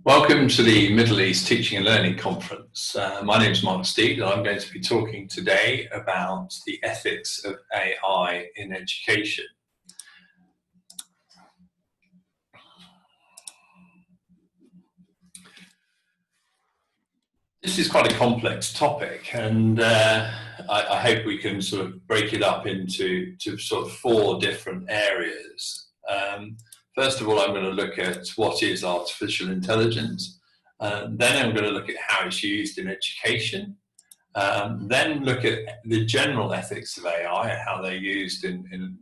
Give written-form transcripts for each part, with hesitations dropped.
Welcome to the Middle East Teaching and Learning Conference. My name is Mark Steed, and I'm going to be talking today about the ethics of AI in education. This is quite a complex topic, and I hope we can sort of break it up into sort of four different areas. First of all, I'm going to look at what is artificial intelligence. Then I'm going to look at how it's used in education. Then look at the general ethics of AI, how they're used in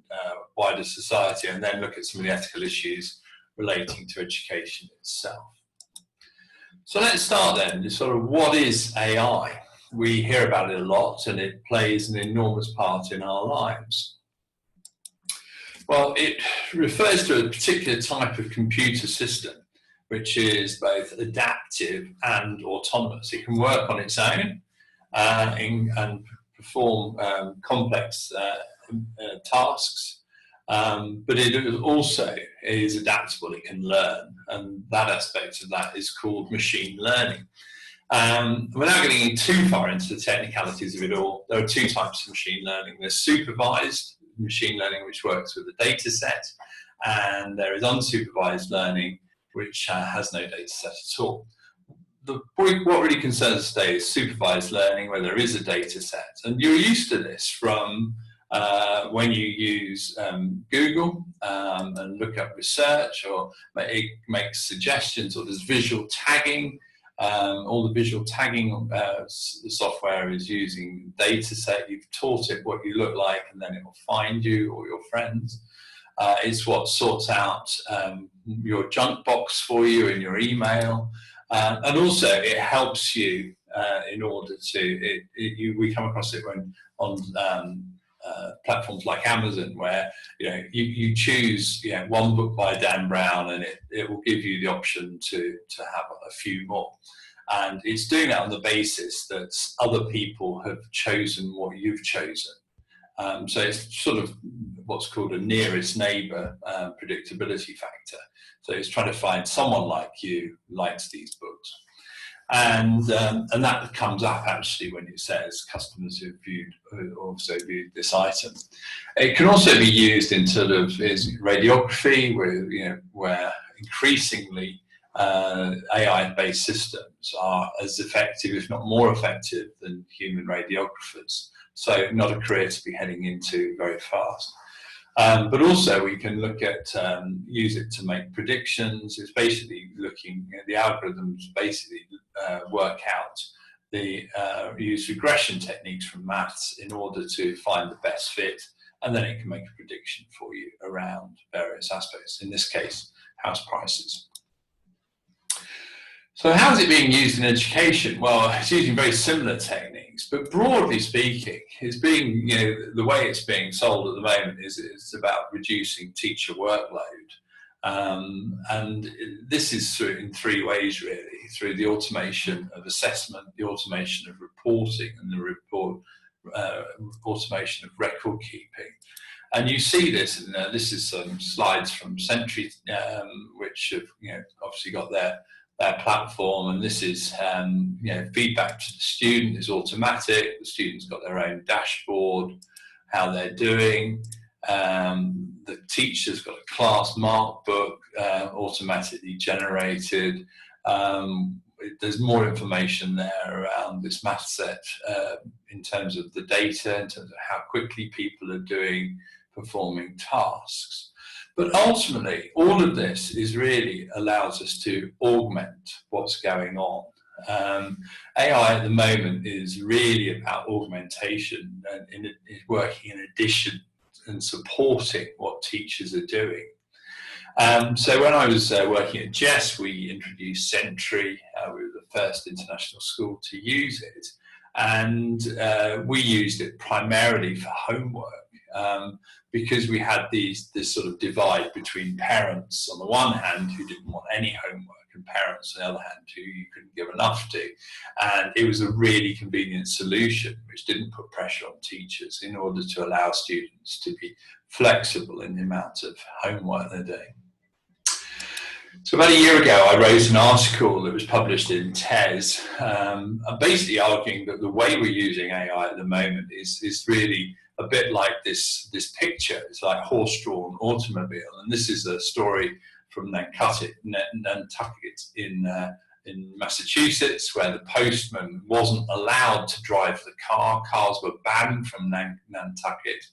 wider society, and then look at some of the ethical issues relating to education itself. So let's start then, sort of what is AI? We hear about it a lot, and it plays an enormous part in our lives. Well, it refers to a particular type of computer system which is both adaptive and autonomous. It can work on its own and perform complex tasks, but it also is adaptable. It can learn, and that aspect of that is called machine learning. Without getting too far into the technicalities of it all, there are two types of machine learning. There's supervised machine learning, which works with a data set, and there is unsupervised learning, which has no data set at all. What really concerns us today is supervised learning, where there is a data set. And you're used to this from when you use Google and look up research, or it makes suggestions, or there's visual tagging. All the visual tagging software is using data set. You've taught it what you look like, and then it will find you or your friends. It's what sorts out your junk box for you in your email. And also it helps you in order to, we come across it when on platforms like Amazon, where you choose one book by Dan Brown, and it will give you the option to have a few more. And it's doing that on the basis that other people have chosen what you've chosen. So it's sort of what's called a nearest neighbor predictability factor. So it's trying to find someone like you likes these books. And that comes up actually when it says customers who also viewed this item. It can also be used in sort of radiography, where increasingly AI-based systems are as effective, if not more effective, than human radiographers. So not a career to be heading into very fast. But also we can look at, use it to make predictions. It's basically looking at the algorithms, basically work out use regression techniques from maths in order to find the best fit, and then it can make a prediction for you around various aspects, in this case, house prices. So how is it being used in education? Well, it's using very similar techniques, but broadly speaking, it's being, the way it's being sold at the moment is about reducing teacher workload. And this is in three ways, really: through the automation of assessment, the automation of reporting, and the automation of record keeping. And you see this, and this is some slides from Century, which have obviously got their platform, and this is feedback to the student is automatic. The student's got their own dashboard, how they're doing. The teacher's got a class mark book, automatically generated. There's more information there around this math set in terms of the data, in terms of how quickly people are doing, performing tasks. But ultimately, all of this really allows us to augment what's going on. AI at the moment is really about augmentation and working in addition and supporting what teachers are doing. So when I was working at Jess, we introduced Century. We were the first international school to use it, and we used it primarily for homework. Because we had this sort of divide between parents on the one hand who didn't want any homework, and parents on the other hand who you couldn't give enough to. And it was a really convenient solution which didn't put pressure on teachers in order to allow students to be flexible in the amount of homework they're doing. So about a year ago, I wrote an article that was published in TES, basically arguing that the way we're using AI at the moment is really a bit like this picture. It's like horse-drawn automobile, and this is a story from Nantucket in Massachusetts, where the postman wasn't allowed to drive the car. Cars were banned from Nantucket,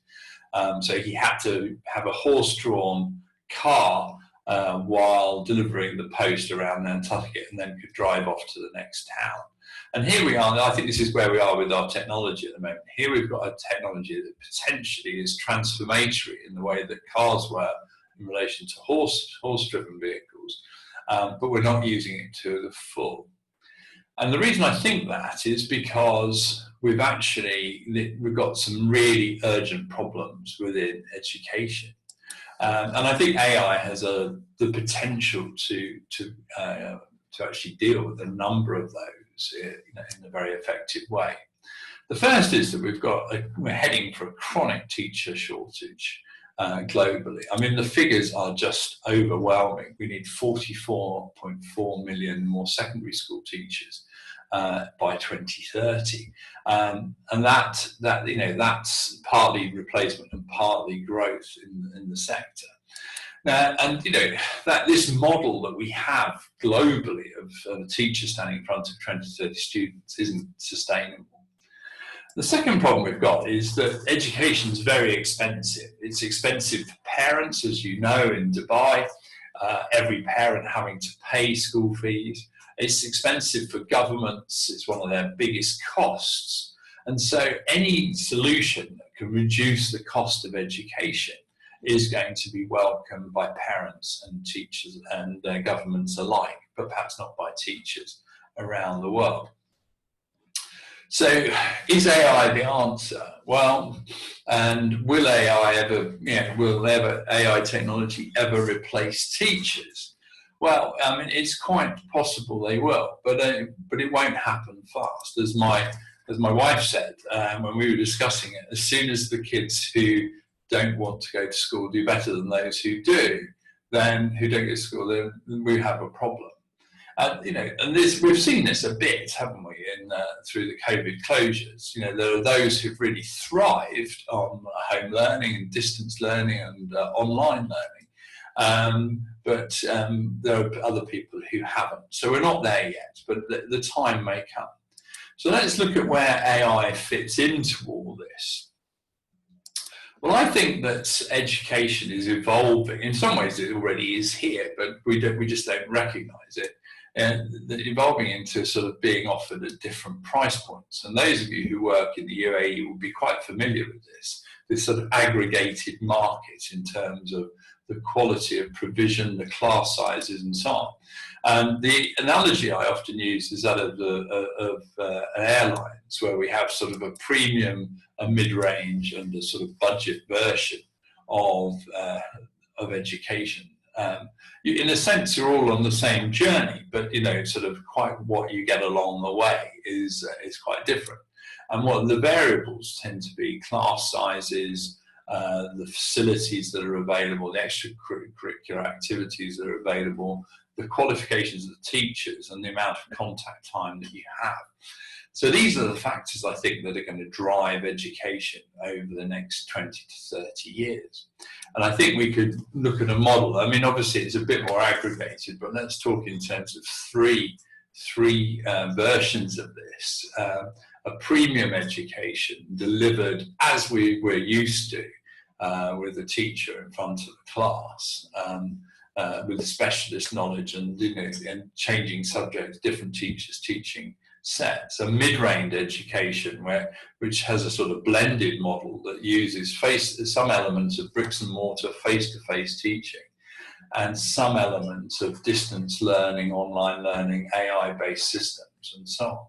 so he had to have a horse-drawn car while delivering the post around Nantucket, and then could drive off to the next town. And here we are. I think this is where we are with our technology at the moment. Here we've got a technology that potentially is transformatory in the way that cars were in relation to horse-driven vehicles, but we're not using it to the full. And the reason I think that is because we've got some really urgent problems within education. And I think AI has the potential to actually deal with a number of those in a very effective way. The first is that we're heading for a chronic teacher shortage globally. I mean, the figures are just overwhelming. We need 44.4 million more secondary school teachers by 2030, and that's partly replacement and partly growth in the sector. And that this model that we have globally of a teacher standing in front of 20 to 30 students isn't sustainable. The second problem we've got is that education is very expensive. It's expensive for parents, as you know, in Dubai, every parent having to pay school fees. It's expensive for governments. It's one of their biggest costs. And so any solution that can reduce the cost of education is going to be welcomed by parents and teachers and governments alike, but perhaps not by teachers around the world. So is AI the answer? Well, and will AI technology ever replace teachers? Well, I mean, it's quite possible they will, but it won't happen fast. As my wife said when we were discussing it, as soon as the kids who don't want to go to school do better than those who do, then who don't go to school, then we have a problem. And we've seen this a bit, haven't we, through the COVID closures. There are those who've really thrived on home learning and distance learning and online learning, but there are other people who haven't. So we're not there yet, but the time may come. So let's look at where AI fits into all this. Well, I think that education is evolving. In some ways, it already is here, but we just don't recognise it. And evolving into sort of being offered at different price points. And those of you who work in the UAE will be quite familiar with this sort of aggregated market in terms of the quality of provision, the class sizes, and so on. The analogy I often use is that of airlines, where we have sort of a premium, a mid-range, and a sort of budget version of education. In a sense, you're all on the same journey, but sort of quite what you get along the way is quite different. And what the variables tend to be class sizes, the facilities that are available, the extracurricular activities that are available, the qualifications of the teachers, and the amount of contact time that you have. So these are the factors, I think, that are going to drive education over the next 20 to 30 years. And I think we could look at a model. I mean, obviously, it's a bit more aggregated, but let's talk in terms of three versions of this. A premium education delivered as we were used to, with a teacher in front of the class, with specialist knowledge and changing subjects, different teachers teaching sets. A mid-range education which has a sort of blended model that uses some elements of bricks and mortar face-to-face teaching and some elements of distance learning, online learning, AI-based systems, and so on.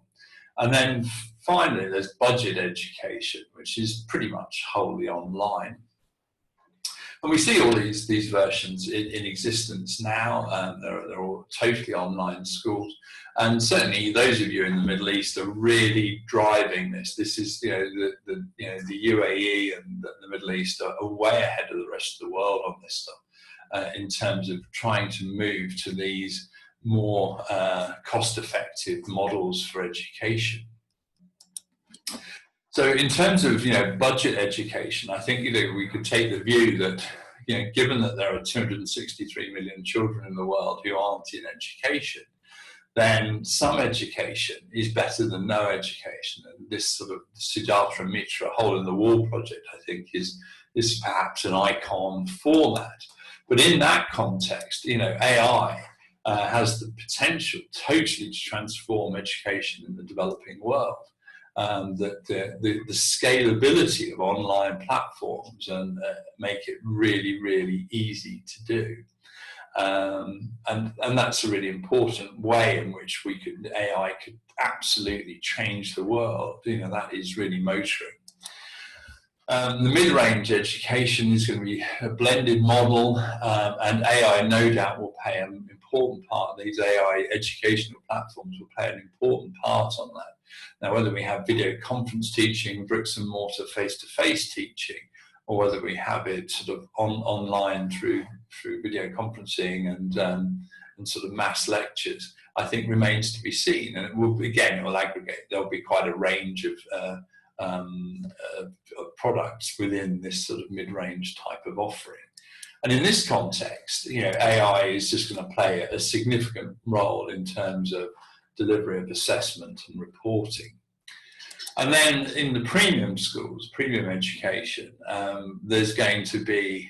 And then finally, there's budget education, which is pretty much wholly online. And we see all these versions in existence now. They're all totally online schools. And certainly those of you in the Middle East are really driving this. This is, the UAE and the Middle East are way ahead of the rest of the world on this stuff. in terms of trying to move to these more cost-effective models for education. So in terms of budget education, I think we could take the view that given that there are 263 million children in the world who aren't in education, then some education is better than no education. And this sort of Siddhartha Mitra hole in the wall project, I think, is perhaps an icon for that. But in that context, AI has the potential totally to transform education in the developing world. That the scalability of online platforms and make it really, really easy to do. And that's a really important way in which AI could absolutely change the world. That is really motoring. The mid-range education is going to be a blended model, and AI no doubt will play an important part. These AI educational platforms will play an important part on that. Now, whether we have video conference teaching, bricks and mortar face-to-face teaching, or whether we have it sort of online through video conferencing and sort of mass lectures, I think remains to be seen. And it will aggregate. There'll be quite a range of products within this sort of mid-range type of offering. And in this context, AI is just going to play a significant role in terms of delivery of assessment and reporting. And then in the premium schools, premium education, there's going to be,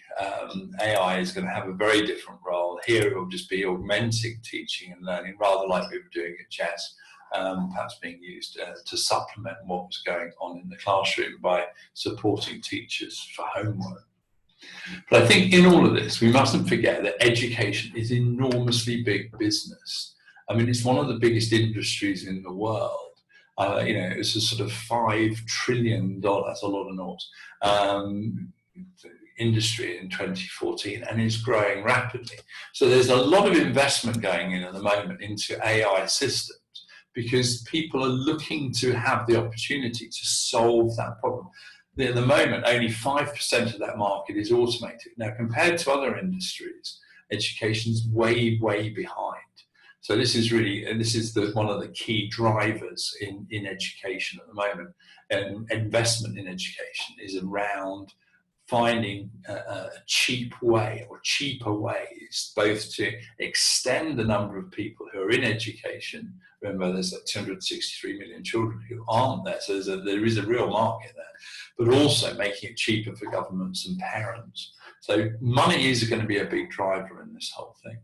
AI is going to have a very different role. Here it will just be augmenting teaching and learning, rather like we were doing at CHESS, perhaps being used to supplement what was going on in the classroom by supporting teachers for homework. But I think in all of this, we mustn't forget that education is enormously big business. I mean, it's one of the biggest industries in the world. It's a sort of $5 trillion, that's a lot of noughts, industry in 2014, and is growing rapidly. So there's a lot of investment going in at the moment into AI systems because people are looking to have the opportunity to solve that problem. At the moment, only 5% of that market is automated. Now, compared to other industries, education's way, way behind. So this is one of the key drivers in education at the moment. And investment in education is around finding a cheap way or cheaper ways, both to extend the number of people who are in education. Remember, there's like 263 million children who aren't there, so there is a real market there, but also making it cheaper for governments and parents. So money is going to be a big driver in this whole thing.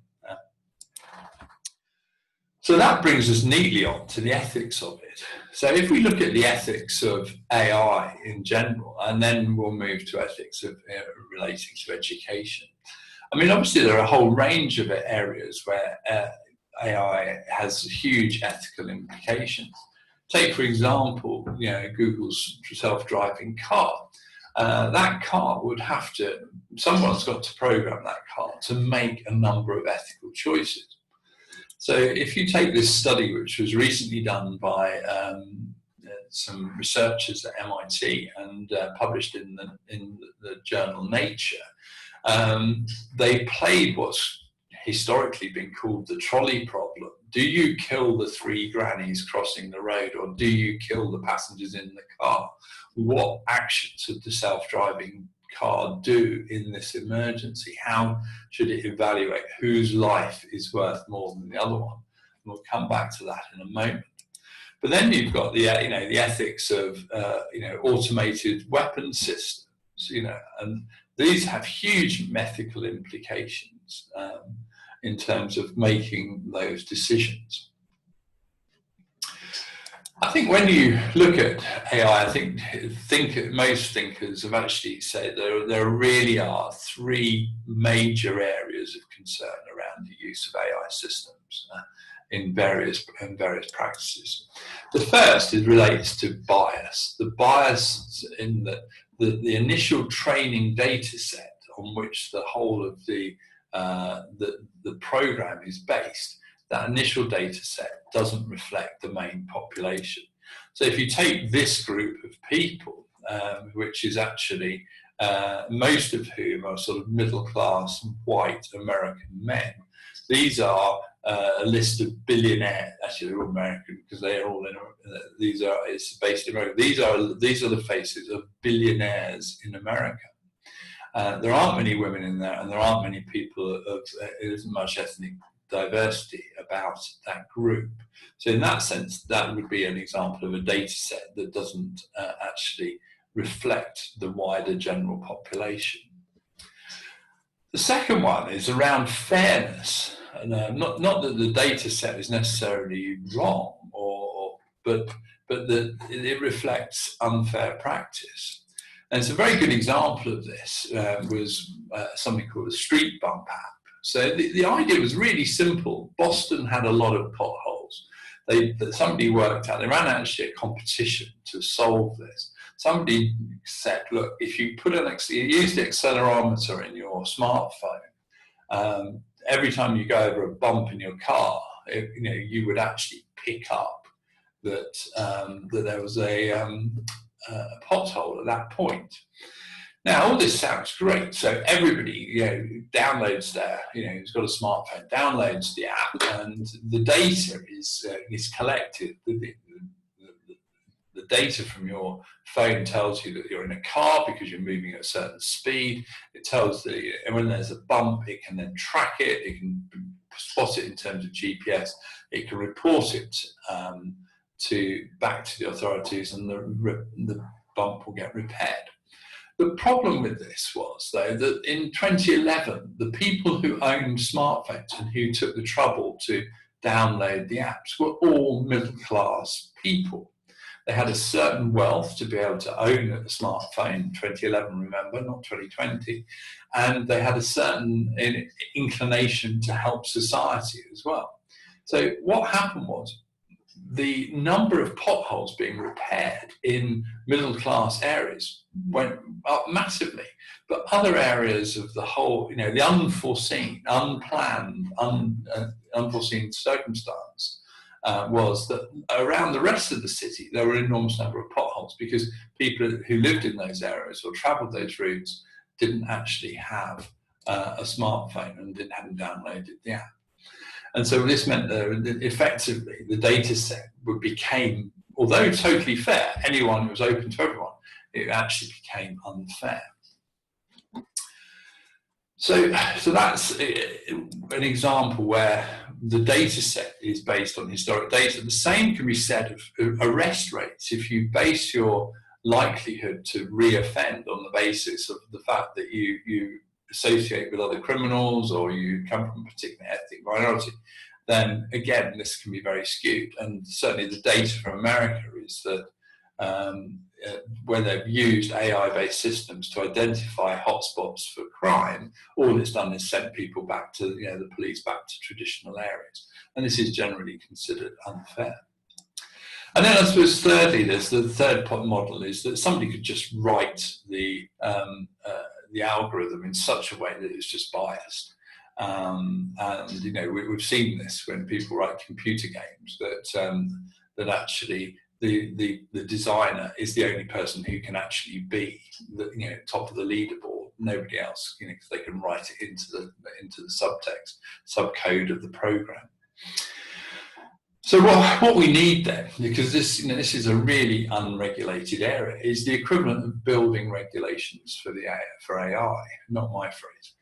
So that brings us neatly on to the ethics of it. So if we look at the ethics of AI in general, and then we'll move to ethics of relating to education. I mean, obviously there are a whole range of areas where AI has huge ethical implications. Take, for example, Google's self-driving car. That car would have to, someone's got to program that car to make a number of ethical choices. So if you take this study, which was recently done by some researchers at MIT and published in the journal Nature, they played what's historically been called the trolley problem. Do you kill the three grannies crossing the road, or do you kill the passengers in the car? What actions should the self-driving car do in this emergency? How should it evaluate whose life is worth more than the other one? And we'll come back to that in a moment. But then you've got the the ethics of automated weapon systems, and these have huge ethical implications in terms of making those decisions. I think when you look at AI, I think most thinkers have actually said there really are three major areas of concern around the use of AI systems in various practices. The first relates to bias. The bias in the initial training data set on which the whole of the program is based. That initial data set doesn't reflect the main population. So if you take this group of people, which is actually most of whom are sort of middle-class white American men. These are a list of billionaires. Actually, they're all American because they are all in. It's based in America. These are the faces of billionaires in America. There aren't many women in there, and there aren't many people of. There isn't much ethnic diversity about that group. So in that sense, that would be an example of a data set that doesn't actually reflect the wider general population. The second one is around fairness. And, not that the data set is necessarily wrong, but that it reflects unfair practice. And it's a very good example of this was something called a street bump app. So the idea was really simple. Boston had a lot of potholes. Somebody worked out, they ran actually a competition to solve this. Somebody said, look, if you use the accelerometer in your smartphone, every time you go over a bump in your car, you would actually pick up that there was a pothole at that point. Now, all this sounds great. So everybody, downloads who's got a smartphone, downloads the app, and the data is collected. The data from your phone tells you that you're in a car because you're moving at a certain speed. It tells and when there's a bump, it can then track it. It can spot it in terms of GPS. It can report it back to the authorities, and the bump will get repaired. The problem with this was, though, that in 2011, the people who owned smartphones and who took the trouble to download the apps were all middle-class people. They had a certain wealth to be able to own a smartphone, 2011, remember, not 2020, and they had a certain inclination to help society as well. So what happened was, the number of potholes being repaired in middle-class areas went up massively, but other areas of the whole, the unforeseen, unplanned, unforeseen circumstance was that around the rest of the city there were an enormous number of potholes because people who lived in those areas or travelled those routes didn't actually have a smartphone and hadn't downloaded the app. And so this meant that effectively the data set became, although totally fair, anyone was open to everyone, it actually became unfair. So that's an example where the data set is based on historic data. The same can be said of arrest rates. If you base your likelihood to re-offend on the basis of the fact that you associate with other criminals or you come from a particular ethnic minority, then again, this can be very skewed. And certainly the data from America is that when they've used AI-based systems to identify hotspots for crime, all it's done is send people back to, the police back to traditional areas. And this is generally considered unfair. And then I suppose thirdly, there's the third model is that somebody could just write the algorithm in such a way that it's just biased. And we've seen this when people write computer games that actually the designer is the only person who can actually be the top of the leaderboard. Nobody else, because they can write it into the subtext, subcode of the program. So what we need then, because this is a really unregulated area, is the equivalent of building regulations for AI, not my phrase.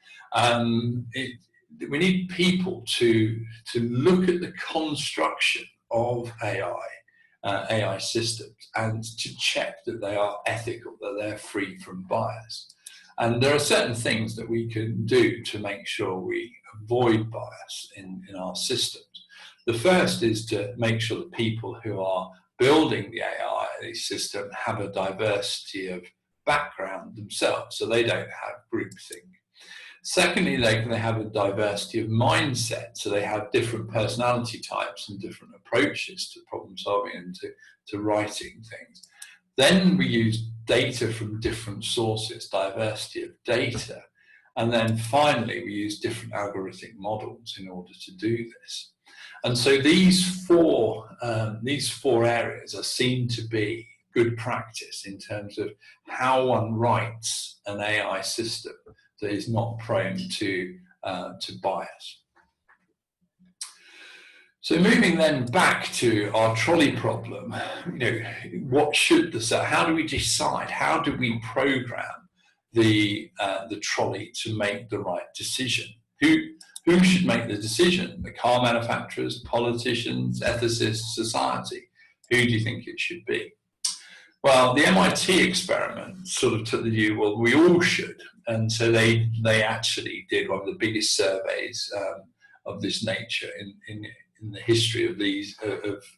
We need people to look at the construction of AI systems and to check that they are ethical, that they're free from bias. And there are certain things that we can do to make sure we avoid bias in our systems. The first is to make sure that people who are building the AI system have a diversity of background themselves, so they don't have groupthink. Secondly, they have a diversity of mindset, so they have different personality types and different approaches to problem solving and to writing things. Then we use data from different sources, diversity of data. And then finally, we use different algorithmic models in order to do this. And so these four areas are seen to be good practice in terms of how one writes an AI system that is not prone to bias. So moving then back to our trolley problem, what should how do we decide? How do we program the trolley to make the right decision? Who should make the decision? The car manufacturers, politicians, ethicists, society? Who do you think it should be? Well, the MIT experiment sort of took the view, well, we all should. And so they actually did one of the biggest surveys of this nature in the history of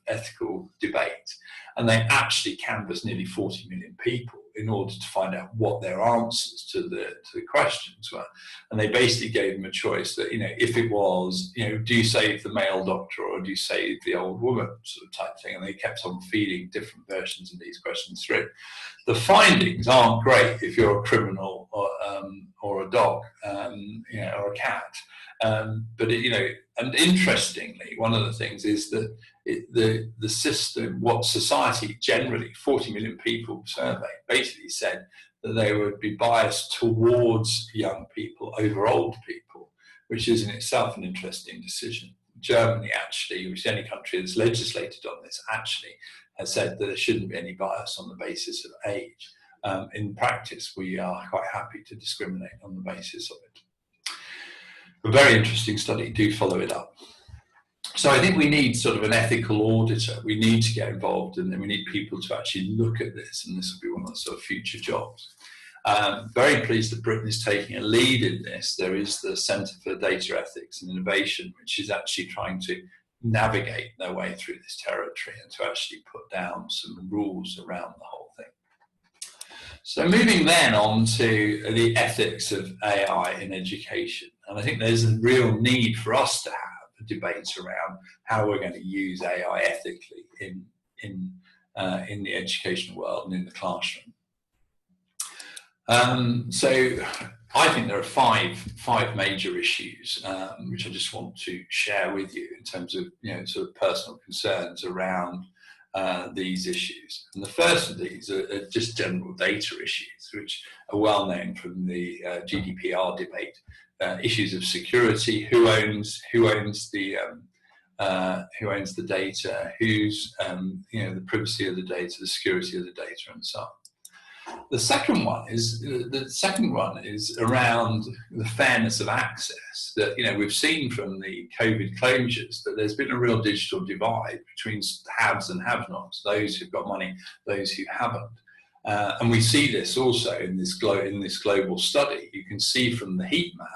ethical debate. And they actually canvassed nearly 40 million people in order to find out what their answers to the questions were. And they basically gave them a choice that, if it was, do you save the male doctor or do you save the old woman sort of type thing? And they kept on feeding different versions of these questions through. The findings aren't great if you're a criminal or a dog, or a cat. But and interestingly, one of the things is that the system, what society generally, 40 million people surveyed, basically said that they would be biased towards young people over old people, which is in itself an interesting decision. Germany actually, which is the only country that's legislated on this, actually has said that there shouldn't be any bias on the basis of age. In practice, we are quite happy to discriminate on the basis of it. A very interesting study, do follow it up. So I think we need sort of an ethical auditor. We need to get involved, and then we need people to actually look at this, and this will be one of the sort of future jobs. Very pleased that Britain is taking a lead in this. There is the Centre for Data Ethics and Innovation, which is actually trying to navigate their way through this territory and to actually put down some rules around the whole thing. So moving then on to the ethics of AI in education. And I think there's a real need for us to have a debate around how we're going to use AI ethically in the educational world and in the classroom. So I think there are five major issues which I just want to share with you in terms of sort of personal concerns around these issues. And the first of these are just general data issues, which are well known from the GDPR debate. Issues of security, who owns the data, who's the privacy of the data, the security of the data, and so on. The second one is around the fairness of access. That we've seen from the COVID closures that there's been a real digital divide between haves and have-nots, those who've got money, those who haven't. And we see this also in this global study. You can see from the heat map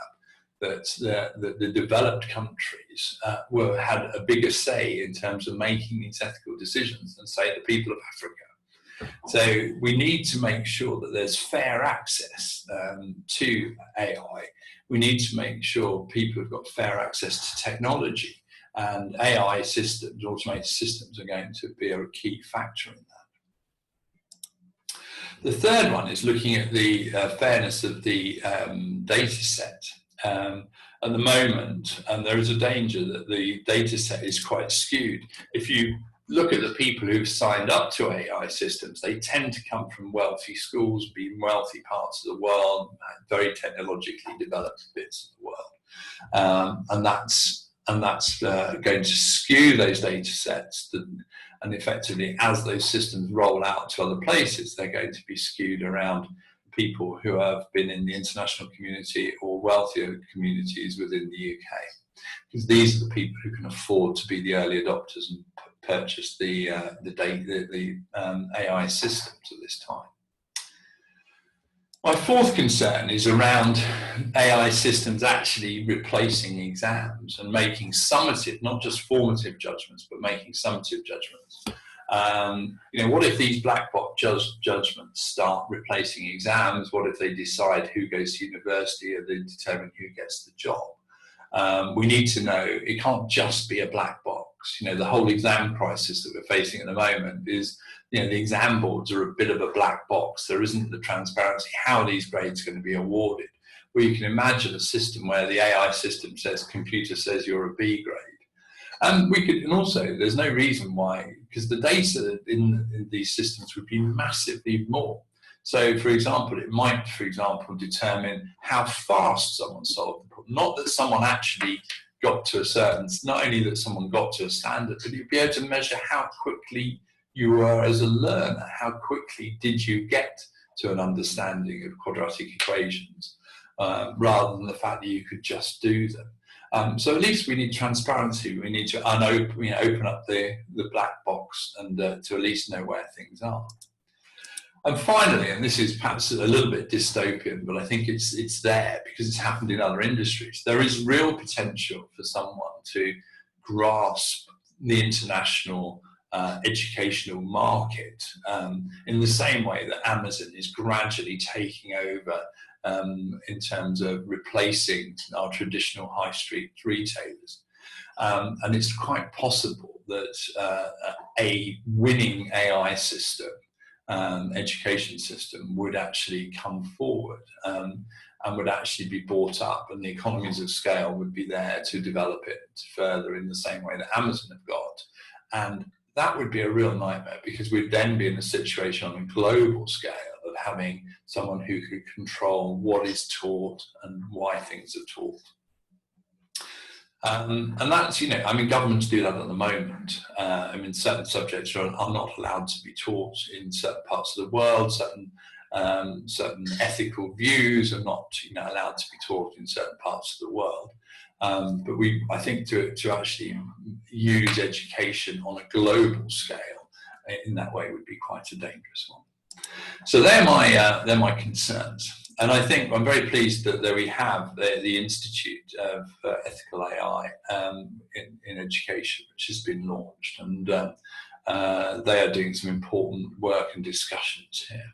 that the developed countries had a bigger say in terms of making these ethical decisions than, say, the people of Africa. So we need to make sure that there's fair access to AI. We need to make sure people have got fair access to technology, and AI systems, automated systems, are going to be a key factor in that. The third one is looking at the fairness of the data set. At the moment, there is a danger that the data set is quite skewed. If you look at the people who've signed up to AI systems, they tend to come from wealthy schools, be in wealthy parts of the world, very technologically developed bits of the world. And that's going to skew those data sets. And effectively, as those systems roll out to other places, they're going to be skewed around people who have been in the international community or wealthier communities within the UK. Because these are the people who can afford to be the early adopters and purchase the AI systems at this time. My fourth concern is around AI systems actually replacing exams and making summative, not just formative judgments, but making summative judgments. What if these black box judgments start replacing exams? What if they decide who goes to university or they determine who gets the job? We need to know it can't just be a black box. The whole exam crisis that we're facing at the moment is, the exam boards are a bit of a black box. There isn't the transparency. How are these grades going to be awarded? Well, you can imagine a system where the AI system says, computer says you're a B grade. We could, and also there's no reason why, because the data in these systems would be massively more. So, for example, it might, for example, determine how fast someone solved the problem. Not that someone actually got to a certain, not only that someone got to a standard, but you'd be able to measure how quickly you were as a learner. How quickly did you get to an understanding of quadratic equations, rather than the fact that you could just do them. So at least we need transparency. We need to open up the black box and to at least know where things are. And finally, and this is perhaps a little bit dystopian, but I think it's there because it's happened in other industries. There is real potential for someone to grasp the international educational market in the same way that Amazon is gradually taking over in terms of replacing our traditional high street retailers. And it's quite possible that a winning AI system, education system, would actually come forward and would actually be bought up, and the economies of scale would be there to develop it further in the same way that Amazon have got. And that would be a real nightmare, because we'd then be in a situation on a global scale of having someone who could control what is taught and why things are taught. And that's, governments do that at the moment. Certain subjects are not allowed to be taught in certain parts of the world. Certain ethical views are not, allowed to be taught in certain parts of the world. But I think to actually use education on a global scale in that way would be quite a dangerous one. So they're my concerns. And I think I'm very pleased that we have the Institute of Ethical AI in Education, which has been launched, and they are doing some important work and discussions here.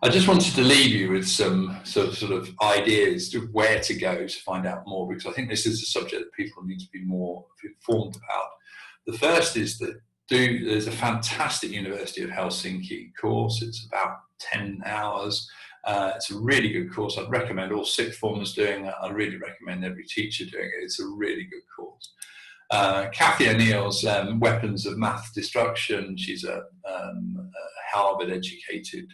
I just wanted to leave you with some sort of ideas of where to go to find out more, because I think this is a subject that people need to be more informed about. The first is that there's a fantastic University of Helsinki course. It's about 10 hours. It's a really good course. I'd recommend all sixth formers doing it. I really recommend every teacher doing it. It's a really good course. Kathy O'Neill's Weapons of Math Destruction. She's a Harvard-educated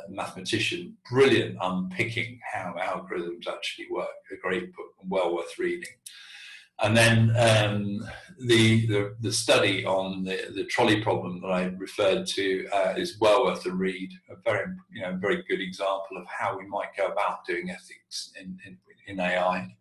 mathematician, brilliant unpicking how algorithms actually work. A great book, well worth reading. And then the study on the trolley problem that I referred to is well worth a read. A very good example of how we might go about doing ethics in AI.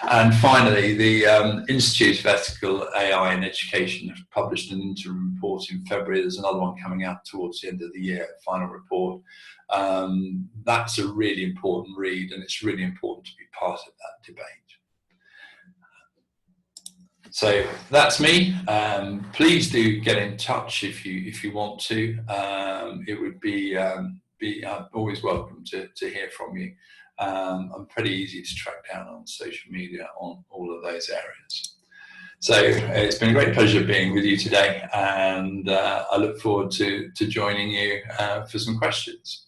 And finally, the Institute of Ethical AI in Education have published an interim report in February. There's another one coming out towards the end of the year, final report. That's a really important read, and it's really important to be part of that debate. So that's me. Please do get in touch if you want to. It would be always welcome to hear from you. I'm pretty easy to track down on social media on all of those areas. So it's been a great pleasure being with you today, and I look forward to joining you for some questions.